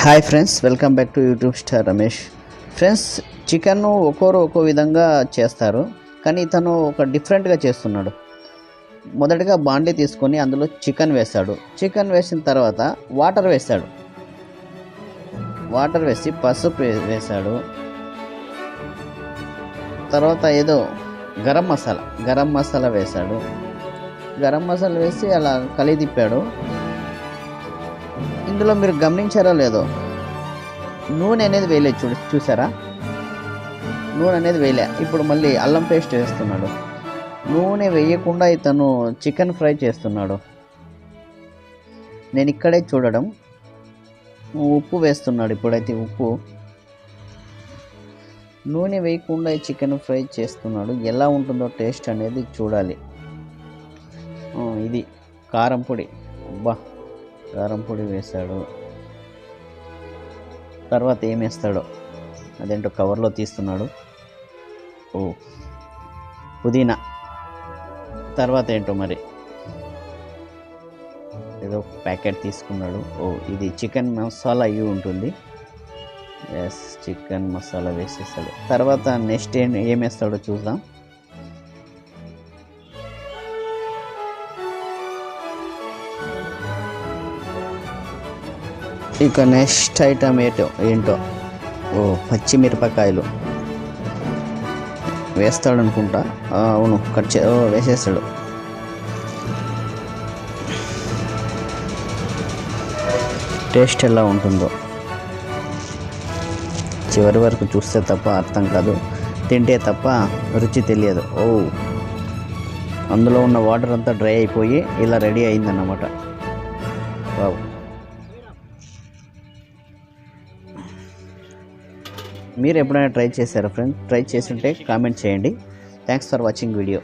Hi friends, welcome back to YouTube star Ramesh. Friends, chicken ఒక్కో విధంగా చేస్తారు, కానీ ఇతను ఒక డిఫరెంట్గా చేస్తున్నాడు. మొదటగా బాండీ తీసుకొని అందులో చికెన్ వేశాడు. చికెన్ వేసిన తర్వాత వాటర్ వేశాడు. వాటర్ వేసి పసుపు వేశాడు. తర్వాత ఏదో గరం మసాలా వేశాడు. గరం మసాలా వేసి అలా కలిదిప్పాడు. ఇందులో మీరు గమనించారో లేదో, నూనె అనేది వేయలేదు. చూసారా, నూనె అనేది వేయలే. ఇప్పుడు మళ్ళీ అల్లం పేస్ట్ వేస్తున్నాడు. నూనె వేయకుండా ఇతను చికెన్ ఫ్రై చేస్తున్నాడు. నేను ఇక్కడే చూడడం, ఉప్పు వేస్తున్నాడు. ఇప్పుడైతే ఉప్పు, నూనె వేయకుండా చికెన్ ఫ్రై చేస్తున్నాడు. ఎలా ఉంటుందో టేస్ట్ అనేది చూడాలి. ఇది కారం పొడి. అబ్బా, కారం పొడి వేశాడు. తర్వాత ఏం వేస్తాడో అదేంటో కవర్లో తీస్తున్నాడు. పుదీనా. తర్వాత ఏంటో మరి ఏదో ప్యాకెట్ తీసుకున్నాడు. ఇది చికెన్ మసాలా అయ్యి ఉంటుంది. ఎస్, చికెన్ మసాలా వేసేస్తాడు. తర్వాత నెక్స్ట్ ఏం వేస్తాడో చూద్దాం. ఇక నెక్స్ట్ ఐటమ్ ఏంటో పచ్చిమిరపకాయలు వేస్తాడు అనుకుంటా. అవును, వేసేస్తాడు. టేస్ట్ ఎలా ఉంటుందో చివరి వరకు చూస్తే తప్ప అర్థం కాదు, తింటే తప్ప రుచి తెలియదు. అందులో ఉన్న వాటర్ అంతా డ్రై అయిపోయి ఇలా రెడీ అయిందన్నమాట. వావ్. మీరు ఎప్పుడైనా ట్రై చేశారా ఫ్రెండ్స్? ట్రై చేసి ఉంటే కామెంట్ చేయండి. Thanks for watching video.